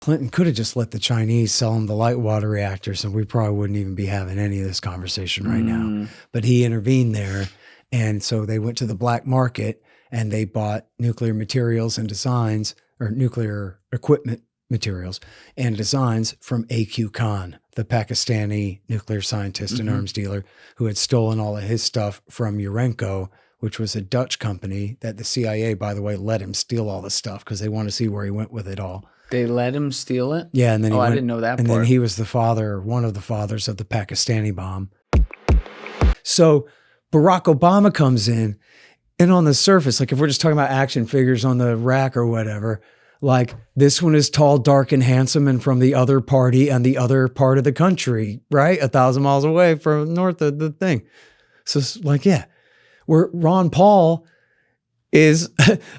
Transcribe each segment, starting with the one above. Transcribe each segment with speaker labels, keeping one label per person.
Speaker 1: Clinton could have just let the Chinese sell him the light water reactors and we probably wouldn't even be having any of this conversation right now. But he intervened there. And so they went to the black market and they bought nuclear materials and designs, or nuclear equipment materials and designs from A.Q. Khan, the Pakistani nuclear scientist and arms dealer who had stolen all of his stuff from Urenco, which was a Dutch company that the CIA, by the way, let him steal all the stuff because they want to see where he went with it all.
Speaker 2: They let him steal it?
Speaker 1: Yeah, and then
Speaker 2: I didn't know that
Speaker 1: and
Speaker 2: part.
Speaker 1: then he was the father, one of the fathers of the Pakistani bomb. So Barack Obama comes in, and on the surface, like if we're just talking about action figures on the rack or whatever, like this one is tall, dark, and handsome and from the other party and the other part of the country, right? 1,000 miles away from north of the thing. So it's like, yeah, where Ron Paul is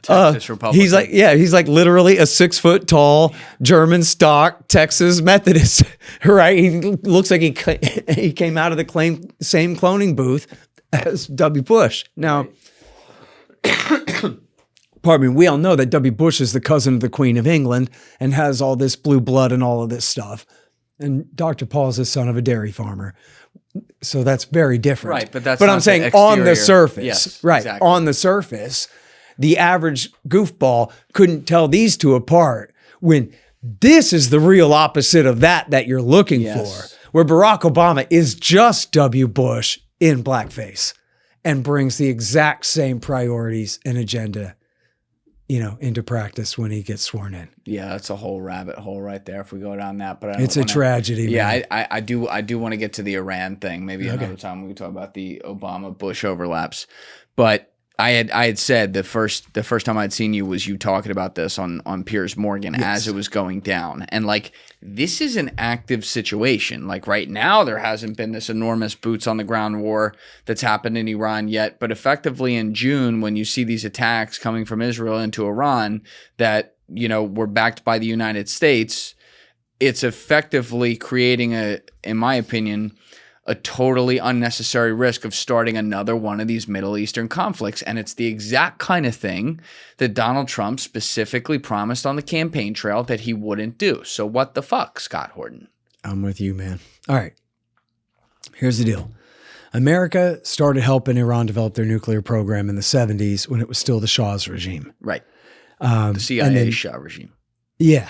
Speaker 2: Texas Republican.
Speaker 1: He's like literally a 6 foot tall German stock Texas Methodist, right? He looks like he came out of the same cloning booth as W. Bush. Now, pardon me, we all know that W. Bush is the cousin of the Queen of England and has all this blue blood and all of this stuff. And Dr. Paul is the son of a dairy farmer. So that's very different.
Speaker 2: Right, but that's
Speaker 1: But
Speaker 2: not
Speaker 1: I'm saying
Speaker 2: the exterior.
Speaker 1: on the surface,
Speaker 2: Yes,
Speaker 1: right,
Speaker 2: exactly.
Speaker 1: on the surface, the average goofball couldn't tell these two apart when this is the real opposite of that you're looking for, where Barack Obama is just W. Bush in blackface and brings the exact same priorities and agenda, into practice when he gets sworn in.
Speaker 2: Yeah, that's a whole rabbit hole right there if we go down that. But I don't
Speaker 1: It's a tragedy.
Speaker 2: Yeah,
Speaker 1: man.
Speaker 2: I do want to get to the Iran thing. Maybe another time we can talk about the Obama-Bush overlaps. But I had said the first time I'd seen you was you talking about this on Piers Morgan as it was going down. And like, this is an active situation. Like right now, there hasn't been this enormous boots on the ground war that's happened in Iran yet. But effectively in June, when you see these attacks coming from Israel into Iran that, were backed by the United States, it's effectively creating in my opinion, a totally unnecessary risk of starting another one of these Middle Eastern conflicts. And it's the exact kind of thing that Donald Trump specifically promised on the campaign trail that he wouldn't do. So what the fuck, Scott Horton?
Speaker 1: I'm with you, man. All right. Here's the deal. America started helping Iran develop their nuclear program in the 70s when it was still the Shah's regime.
Speaker 2: Right. The CIA Shah regime.
Speaker 1: Yeah.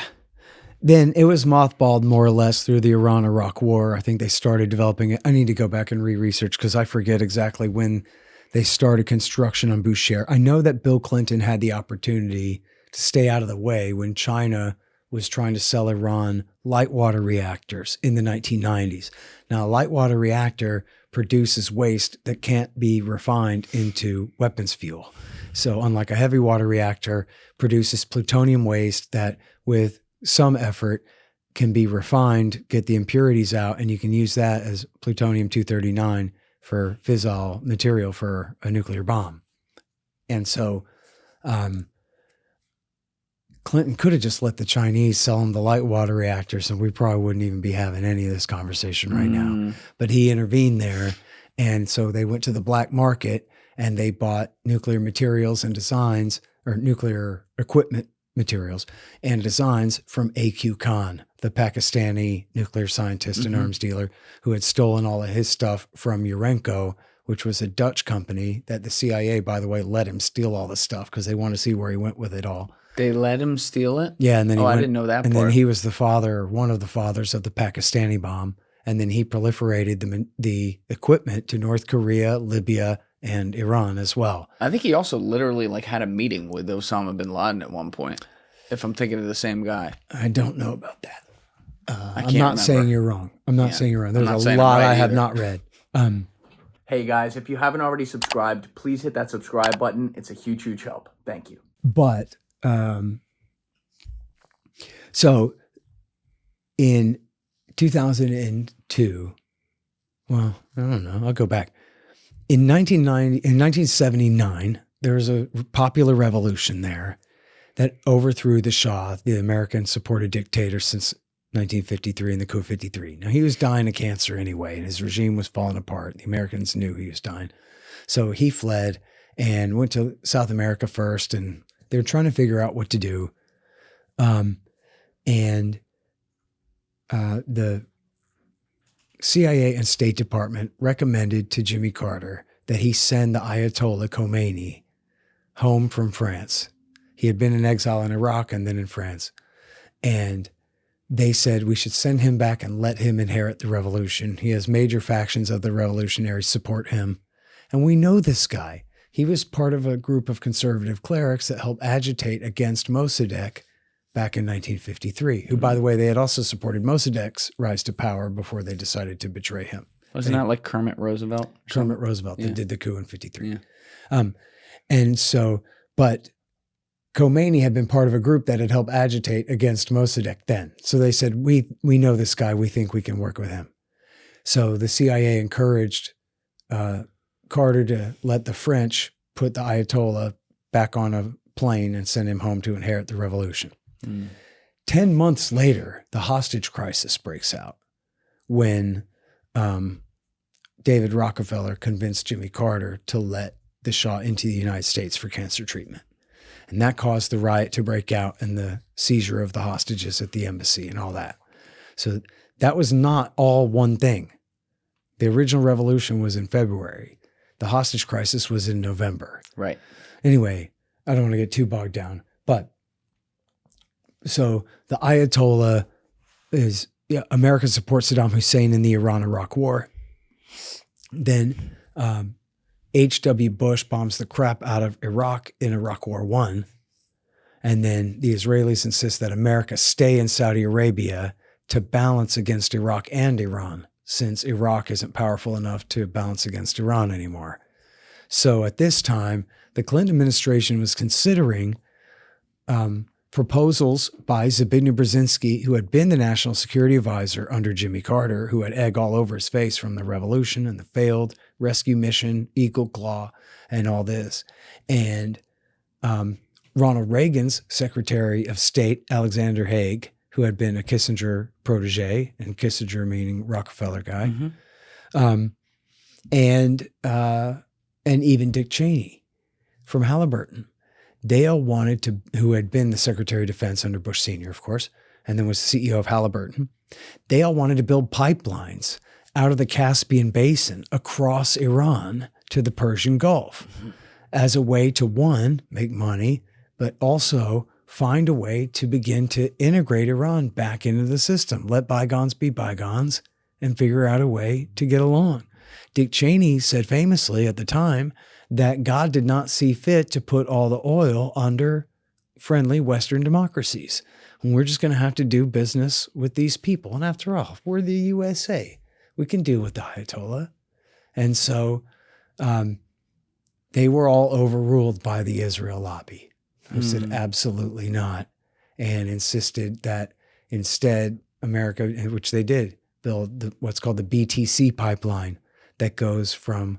Speaker 1: Then it was mothballed more or less through the Iran-Iraq war. I think they started developing it. I need to go back and re-research because I forget exactly when they started construction on Bushehr. I know that Bill Clinton had the opportunity to stay out of the way when China was trying to sell Iran light water reactors in the 1990s. Now, a light water reactor produces waste that can't be refined into weapons fuel. So unlike a heavy water reactor, produces plutonium waste that with some effort can be refined, get the impurities out, and you can use that as plutonium-239 for fissile material for a nuclear bomb. And so Clinton could have just let the Chinese sell him the light water reactors and we probably wouldn't even be having any of this conversation right now. But he intervened there. And so they went to the black market and they bought nuclear materials and designs, or nuclear equipment materials and designs from A.Q. Khan, the Pakistani nuclear scientist and arms dealer who had stolen all of his stuff from Urenco, which was a Dutch company that the CIA, by the way, let him steal all the stuff because they want to see where he went with it all.
Speaker 2: They let him steal it?
Speaker 1: Yeah. And then
Speaker 2: I didn't know that
Speaker 1: and
Speaker 2: part.
Speaker 1: then he was the father, one of the fathers of the Pakistani bomb. And then he proliferated the equipment to North Korea, Libya, and Iran as well.
Speaker 2: I think he also literally had a meeting with Osama bin Laden at one point, if I'm thinking of the same guy.
Speaker 1: I don't know about that. I'm not
Speaker 2: remember.
Speaker 1: saying you're wrong. I'm not saying you're wrong.
Speaker 2: I'm
Speaker 1: There's
Speaker 2: not
Speaker 1: a
Speaker 2: saying
Speaker 1: lot
Speaker 2: I'm right
Speaker 1: I have
Speaker 2: either.
Speaker 1: not read.
Speaker 2: Hey guys, if you haven't already subscribed, please hit that subscribe button. It's a huge, huge help. Thank you.
Speaker 1: But so in 2002, well, I don't know. I'll go back. In 1979, there was a popular revolution there that overthrew the Shah, the American-supported dictator since 1953 in the coup of 53. Now, he was dying of cancer anyway, and his regime was falling apart. The Americans knew he was dying. So he fled and went to South America first, and they were trying to figure out what to do. And the CIA and State Department recommended to Jimmy Carter that he send the Ayatollah Khomeini home from France. He had been in exile in Iraq and then in France. And they said we should send him back and let him inherit the revolution. He has major factions of the revolutionaries support him. And we know this guy. He was part of a group of conservative clerics that helped agitate against Mossadegh back in 1953, who, by the way, they had also supported Mossadegh's rise to power before they decided to betray him.
Speaker 2: Wasn't that like Kermit Roosevelt?
Speaker 1: Kermit Roosevelt that did the coup in 53.
Speaker 2: Yeah.
Speaker 1: And so, but Khomeini had been part of a group that had helped agitate against Mossadegh then. So they said, we know this guy. We think we can work with him. So the CIA encouraged Carter to let the French put the Ayatollah back on a plane and send him home to inherit the revolution. 10 months later, the hostage crisis breaks out when David Rockefeller convinced Jimmy Carter to let the Shah into the United States for cancer treatment. And that caused the riot to break out and the seizure of the hostages at the embassy and all that. So that was not all one thing. The original revolution was in February. The hostage crisis was in November.
Speaker 2: Right.
Speaker 1: Anyway, I don't want to get too bogged down, but so the Ayatollah is, America supports Saddam Hussein in the Iran-Iraq war. Then H.W. Bush bombs the crap out of Iraq in Iraq War I. And then the Israelis insist that America stay in Saudi Arabia to balance against Iraq and Iran, since Iraq isn't powerful enough to balance against Iran anymore. So at this time, the Clinton administration was considering proposals by Zbigniew Brzezinski, who had been the national security advisor under Jimmy Carter, who had egg all over his face from the revolution and the failed rescue mission, Eagle Claw, and all this. And Ronald Reagan's Secretary of State, Alexander Haig, who had been a Kissinger protege, and Kissinger meaning Rockefeller guy, and even Dick Cheney from Halliburton. They all wanted to, who had been the Secretary of Defense under Bush Sr., of course, and then was CEO of Halliburton. They all wanted to build pipelines out of the Caspian Basin across Iran to the Persian Gulf as a way to, one, make money, but also find a way to begin to integrate Iran back into the system, let bygones be bygones, and figure out a way to get along. Dick Cheney said famously at the time that God did not see fit to put all the oil under friendly Western democracies. And we're just going to have to do business with these people. And after all, we're the USA. We can deal with the Ayatollah. And so they were all overruled by the Israel lobby, who said absolutely not, and insisted that instead America, which they did, build what's called the BTC pipeline that goes from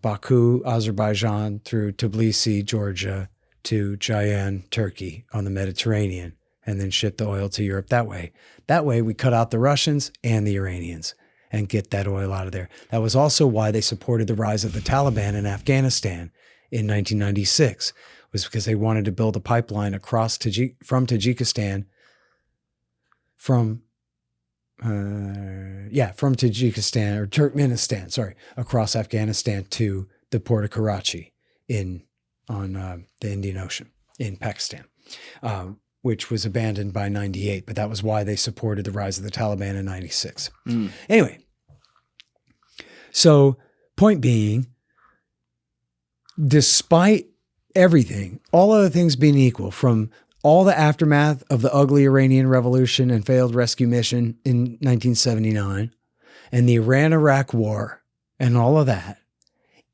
Speaker 1: Baku, Azerbaijan, through Tbilisi, Georgia, to Ceyhan, Turkey on the Mediterranean, and then ship the oil to Europe that way. That way we cut out the Russians and the Iranians and get that oil out of there. That was also why they supported the rise of the Taliban in Afghanistan in 1996, was because they wanted to build a pipeline across from Tajikistan, from Tajikistan or Turkmenistan, across Afghanistan to the port of Karachi on the Indian Ocean in Pakistan, which was abandoned by 98. But that was why they supported the rise of the Taliban in 96. Anyway, so point being, despite everything, all other things being equal, from all the aftermath of the ugly Iranian Revolution and failed rescue mission in 1979 and the Iran-Iraq war and all of that,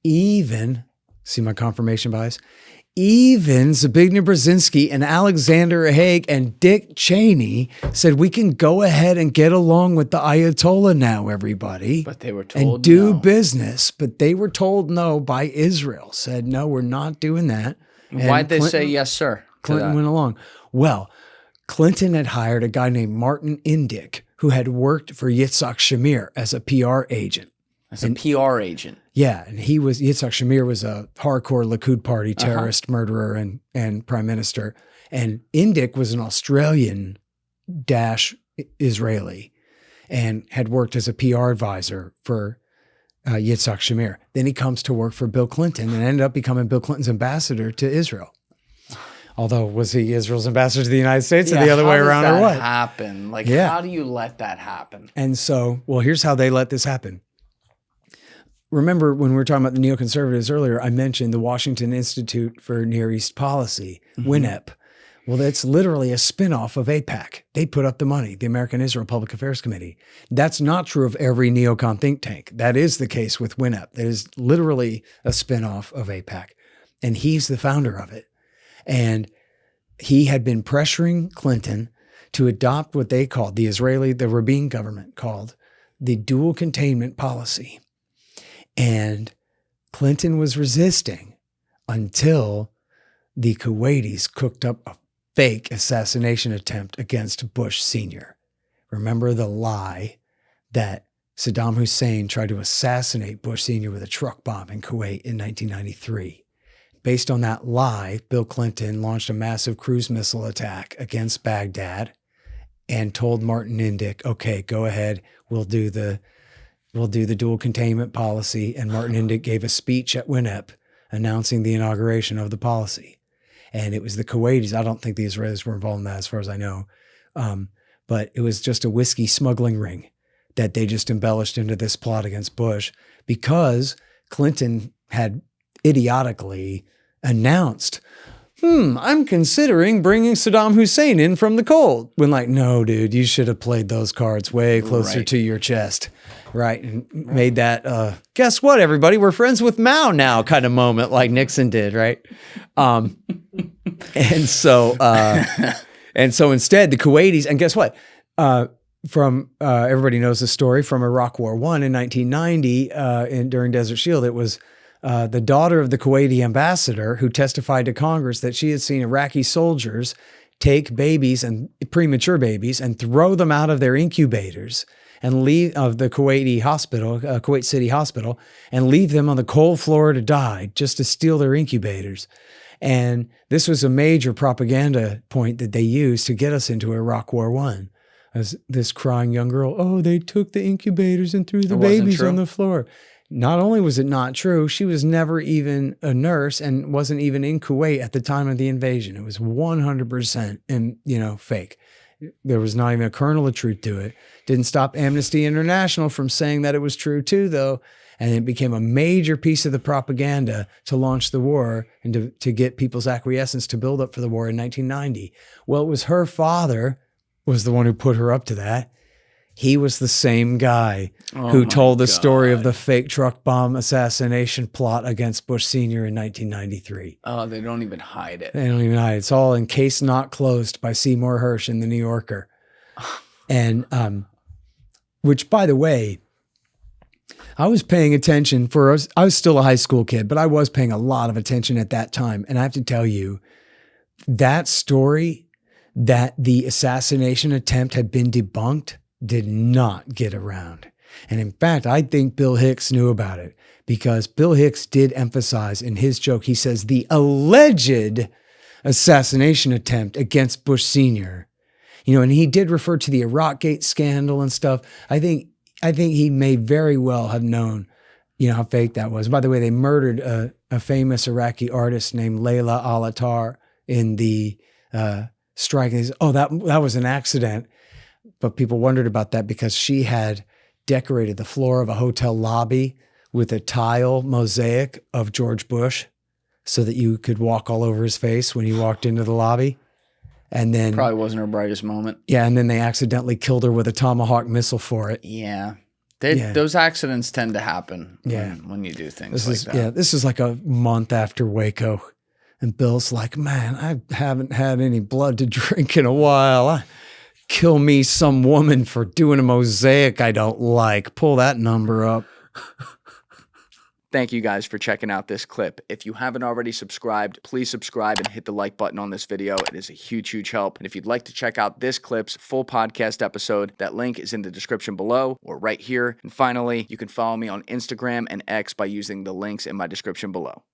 Speaker 1: even, see my confirmation bias, even Zbigniew Brzezinski and Alexander Haig and Dick Cheney said we can go ahead and get along with the Ayatollah now, everybody.
Speaker 2: But they were told
Speaker 1: and do
Speaker 2: no.
Speaker 1: business. But they were told no by Israel, said, no, we're not doing that.
Speaker 2: Why'd they say yes, sir?
Speaker 1: Clinton went along. Well, Clinton had hired a guy named Martin Indyk, who had worked for Yitzhak Shamir as a PR agent.
Speaker 2: As a PR agent.
Speaker 1: Yeah, and Yitzhak Shamir was a hardcore Likud party terrorist, murderer, and prime minister. And Indyk was an Australian Israeli and had worked as a PR advisor for Yitzhak Shamir. Then he comes to work for Bill Clinton and ended up becoming Bill Clinton's ambassador to Israel. Although, was he Israel's ambassador to the United States or the other way around or what?
Speaker 2: How does that happen? Like, how do you let that happen?
Speaker 1: And so, well, here's how they let this happen. Remember when we were talking about the neoconservatives earlier, I mentioned the Washington Institute for Near East Policy, WINEP. Well, that's literally a spinoff of AIPAC. They put up the money, the American Israel Public Affairs Committee. That's not true of every neocon think tank. That is the case with WINEP. That is literally a spinoff of AIPAC. And he's the founder of it. And he had been pressuring Clinton to adopt what they called, the Rabin government called, the dual containment policy. And Clinton was resisting until the Kuwaitis cooked up a fake assassination attempt against Bush Sr. Remember the lie that Saddam Hussein tried to assassinate Bush Sr. with a truck bomb in Kuwait in 1993. Based on that lie, Bill Clinton launched a massive cruise missile attack against Baghdad and told Martin Indyk, okay, go ahead, we'll do the dual containment policy. And Martin Indyk gave a speech at WINEP announcing the inauguration of the policy. And it was the Kuwaitis. I don't think the Israelis were involved in that as far as I know. But it was just a whiskey smuggling ring that they just embellished into this plot against Bush because Clinton had idiotically announced, I'm considering bringing Saddam Hussein in from the cold. When like, no, dude, you should have played those cards way closer to your chest. Right. And made that, guess what, everybody? We're friends with Mao now kind of moment like Nixon did. Right. And so instead the Kuwaitis, and guess what? Everybody knows the story from Iraq War I in 1990 during Desert Shield. It was the daughter of the Kuwaiti ambassador who testified to Congress that she had seen Iraqi soldiers take babies and premature babies and throw them out of their incubators and leave of the Kuwaiti hospital, Kuwait City Hospital, and leave them on the cold floor to die just to steal their incubators. And this was a major propaganda point that they used to get us into Iraq War I. As this crying young girl, oh, they took the incubators and threw the babies on the floor. Not only was it not true, she was never even a nurse and wasn't even in Kuwait at the time of the invasion. It was 100% fake. There was not even a kernel of truth to it. Didn't stop Amnesty International from saying that it was true too, though. And it became a major piece of the propaganda to launch the war and to get people's acquiescence to build up for the war in 1990. Well, it was her father was the one who put her up to that. He was the same guy who told the story of the fake truck bomb assassination plot against Bush Sr. in 1993.
Speaker 2: Oh, they don't even hide it.
Speaker 1: They don't even hide it. It's all in Case Not Closed by Seymour Hersh in The New Yorker. And which, by the way, I was paying attention I was still a high school kid, but I was paying a lot of attention at that time. And I have to tell you, that story that the assassination attempt had been debunked did not get around. And in fact, I think Bill Hicks knew about it because Bill Hicks did emphasize in his joke, he says, the alleged assassination attempt against Bush Sr. And he did refer to the Iraqgate scandal and stuff. I think he may very well have known, how fake that was. By the way, they murdered a famous Iraqi artist named Layla Al-Attar in the strike. That was an accident. But people wondered about that because she had decorated the floor of a hotel lobby with a tile mosaic of George Bush so that you could walk all over his face when you walked into the lobby. And then
Speaker 2: probably wasn't her brightest moment.
Speaker 1: Yeah, and then they accidentally killed her with a Tomahawk missile for it.
Speaker 2: Yeah. Those accidents tend to happen when you do things like that.
Speaker 1: Yeah, this is like a month after Waco. And Bill's like, man, I haven't had any blood to drink in a while. Kill me some woman for doing a mosaic I don't like. Pull that number up.
Speaker 2: Thank you guys for checking out this clip. If you haven't already subscribed, please subscribe and hit the like button on this video. It is a huge, huge help. And if you'd like to check out this clip's full podcast episode, that link is in the description below or right here. And finally, you can follow me on Instagram and X by using the links in my description below.